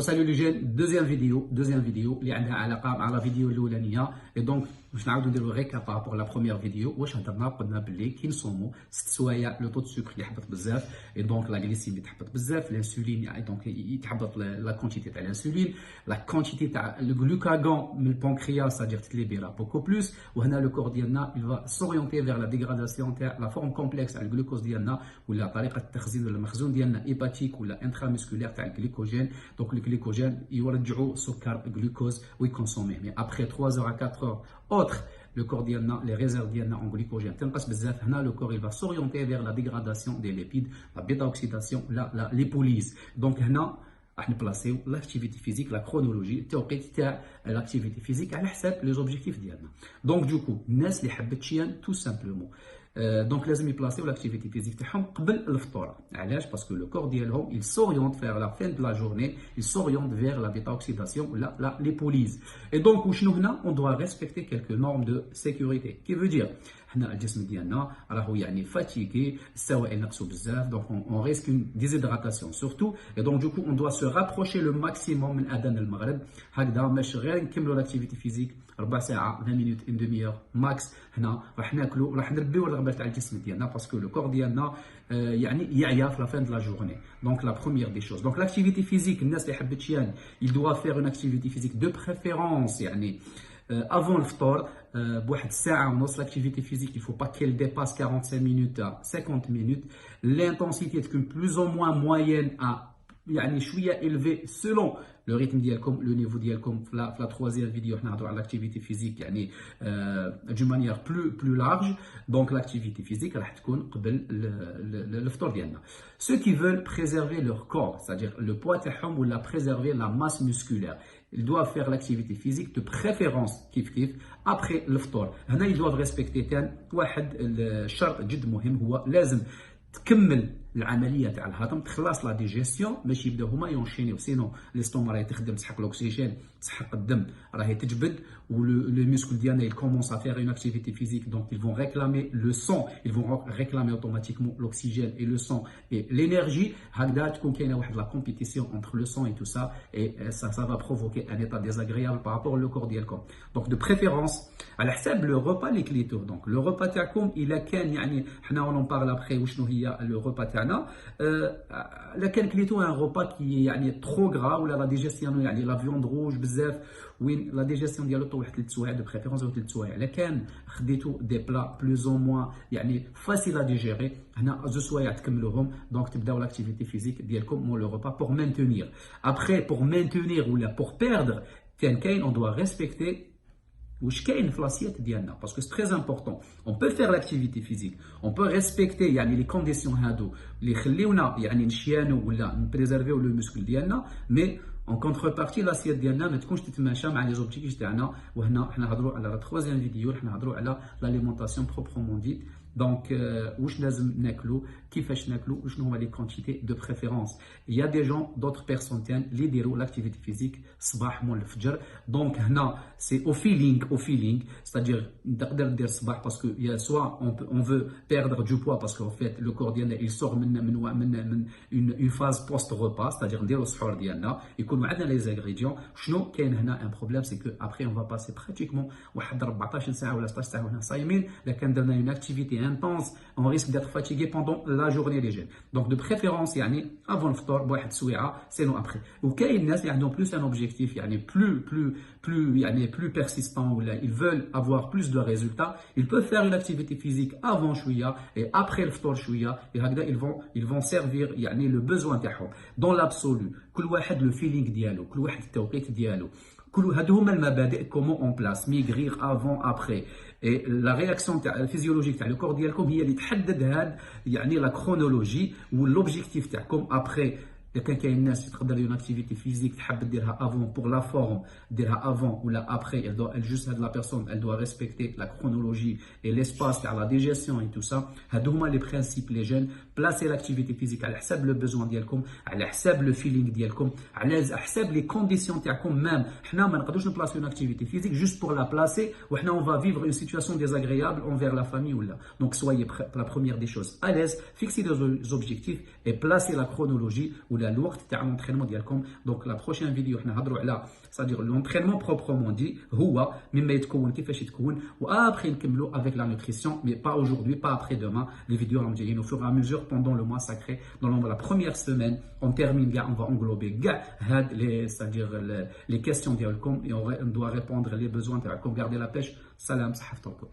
Salut les jeunes, deuxième vidéo اللي عندها علاقه مع لا فيديو الاولانيه اي دونك باش نعاودو نديرو ريكاب بارابور لا بروميير فيديو. واش هضرنا قلنا باللي كي نصومو 6 سوايع لو طو دو سكر يحبط بزاف اي دونك لا غليسيمي تحبط بزاف، الانسولين يعني دونك يتحبط لا كونتيتي تاع الانسولين، لا كونتيتي تاع الجلوكاغون من البنكرياس سادير تليبيرا بوكو بلوس، وهنا لو كور ديالنا il va s'orienter vers la dégradation تاع لا فورم كومبلكس تاع الجلوكوز ديالنا ولا طريقه التخزين ولا المخزون ديالنا هيباتيك ولا انترامسكولير تاع الجليكوجين. دونك الجليكوجين يرجعوا سكر جلوكوز ويكونسوميه مي ابري 3 heures à 4 heures autres le corps ديالنا les réserves ديالنا en glycogène تنقص بزاف. هنا le corps il va s'orienter vers la dégradation des lipides, la bêta oxydation, la lipolyse. donc هنا راح نبلاسيو لاكتيفيتي فيزيك لا كرونولوجي التوقيت تاع لاكتيفيتي فيزيك على حساب لي زوبجيكتيف ديالنا. دونك دوكو الناس اللي حبت تشيان تو سامبلومون دونك لازم يبلاسيو لاكتيفيتي فيزيك تاعهم قبل الفطور. علاش؟ باسكو لو كور ديالهم il s'oriente vers la fin de la journée, il s'oriente vers la bêta oxydation ولا la lipolyse. et donc وشنو هنا on doit respecter quelques normes de sécurité qui veut dire حنا الجسم ديالنا راهو يعني فاتيكي، السوائل نقصوا بزاف، دونك اون ريسك اون ديزيدراتاسيون سورتو. اي دونك دوكو اون دوا سو رابروشي لو ماكسيموم من اذان المغرب هكذا باش غير نكملوا لاكتيفيتي فيزيك ربع ساعه 20 مينوت ان دمي اور ماكس. هنا راح ناكلوا راح نربيو الرغبه تاع الجسم ديالنا باسكو لو كور ديالنا يعني يعيا في لا فان دو لا جورني. دونك لا بروميير دي شوز دونك لاكتيفيتي فيزيك الناس اللي حبت تشيان il doit faire une activité physique de préférence يعني avant الفطور بواحد الساعه ونص. لاكتيفيتي فيزيك il faut pas qu'elle dépasse 45 minutes à 50 minutes. l'intensité تكون plus ou moins moyenne à يعني شويه élevé selon لو ريتم ديالكم لو نيفو ديالكم. في لا تروازيام فيديو حنا نهضروا على لاكتيفيتي فيزيك يعني دو مانيير بلو لارج. دونك لاكتيفيتي فيزيك راح تكون قبل الفطور ديالنا. ceux qui veulent préserver leur corps c'est-à-dire le poids تاعهم ولا préserver la masse musculaire ils doivent faire l'activité physique de préférence كيف après الفطور. هنا ils doivent respecter تان واحد الشرط جد مهم، هو لازم تكمل العمليه تاع الهضم، تخلص لا ديجيستيون باش يبداو هما يونشينيو، سينو ليستوما راهي تخدم تسحق الاكسجين تسحق الدم راهي تجبد ولو ميسكل ديالنا il commence à faire une activité physique donc ils vont réclamer le sang, ils vont réclamer automatiquement l'oxygène et le sang et l'énergie. هكذا تكون كاينه واحد لا كومبيتيسيون entre le sang et tout ça et ça va provoquer un état désagréable par rapport au corps ديالكم. donc de préférence على حساب لو repas اللي كليتوه. donc لو repas تاعكم الا كان يعني حنا on en parle après وشنو هي لو repas تاعنا الا كان كليتو ان روبا كي يعني ترو غرا ولا لا ديجيستيون يعني لا فيوند روج بزاف وين لا ديجيستيون ديالو طول 3 سوايع دو بريفيرونس او 3 سوايع. الا كان خديتو دي بلا بلوز او موان يعني فاسيل ا ديجيري هنا 2 سوايع تكملوهم. دونك تبداو لاكتيفيتي فيزيك ديالكم مون لو روبا بور مانتونير. ابري بور مانتونير ولا بور بيردر كاين اون دوا ريسبكتي واش كاين في لاسيت ديالنا باسكو سي تري امبورطون. اون بو فير لاكتيفيتي فيزيك اون بو ريسبكتي يعني لي كونديسيون هادو اللي يخليونا يعني نشيانو ولا نبريزيرفيو لو موسكل ديالنا مي اون كونتربارتي لاسيت ديالنا ما تكونش تتماشى مع لي زوبجيكتيف تاعنا. وهنا حنا نهضروا على لا تروازيام فيديو راح نهضروا على لاليمونطاسيون بروبرومون ديت. دونك واش لازم ناكلو كيفاش ناكلو وشنو هما لي كونتيتي دو بريفيرونس. il y a des gens d'autres personnes اللي يديروا لاكتيفيتي فيزيك صباح مول الفجر. دونك هنا سي او فيلينغ c'est-à-dire تقدر دير الصباح باسكو يا سوا on veut perdre du poids parce qu'en fait le corps ديالنا il sort من une phase post repas c'est-à-dire نديروا السحور ديالنا يكون عندنا لي زانغريديون. شنو كاين هنا ان بروبليم سي كو après on va passer pratiquement واحد 14 ساعه ولا 16 ساعه وهنا صايمين. الا كان درنا une activité intense on risque d'être fatigué pendant la journée les jeunes. donc de préférence يعني avant الفطور بواحد سويعه sinon après. وكاين الناس اللي عندهم plus un objectif يعني plus يعني plus persistant ولا ils veulent avoir plus de résultats ils peuvent faire une activité physique avant شويه et après الفطور شويه et هكذا ils vont servir يعني le besoin تاعهم. dans l'absolu كل واحد le feeling ديالو كل واحد التوقيت ديالو كل هادو هما المبادئ كومون اون بلاس ميغريغ افون ابري. اي لا رياكسيون تاع الفيزيولوجيك تاع لو كور ديالكم هي اللي تحدد هاد يعني لا كرونولوجي واللوبجيكتيف تاعكم. ابري اذا كان كاين الناس تقدر اون اكتيفيتي فيزيك تحب ديرها افون بور لا فورم ديرها افون ولا ابري elle juste هاد لا بيرسون elle doit respecter la chronologie et l'espace تاع لا ديجيستيون اي تو سا. هادو هما لي برينسيپ لي جين. بلاسي لاكتيفيتي فيزيك على حساب لو بوزوان ديالكم على حساب لو فيلينغ ديالكم على حساب لي كونديسيون تاعكم. مام حنا ما نقدروش نبلاسيو اون اكتيفيتي فيزيك جوست بور لا بلاسي وحنا اون فا فيفر اون سيتوياسيون ديزاغريابل envers la famille ولا. donc soyez la première des choses à l'aise, fixez des objectifs et placez la chronologie ou ولا الوقت تاع لونترينمون ديالكم. دونك لا بروشين فيديو حنا نهضروا على صادير لونترينمون بروبرومون دي، هو مما يتكون كيفاش يتكون، وابخي نكملوا افيك لا نوتريسيون، مي با اaujourd'hui pas après demain. Les vidéos راهم جايين au fur et à mesure pendant le mois sacré. Dans la première semaine on termine كاع، on va englober كاع هاد les c'est-à-dire les questions ديالكم et on doit répondre les besoins تاعكم. Gardez la pêche. سلام، صحة فطوركم.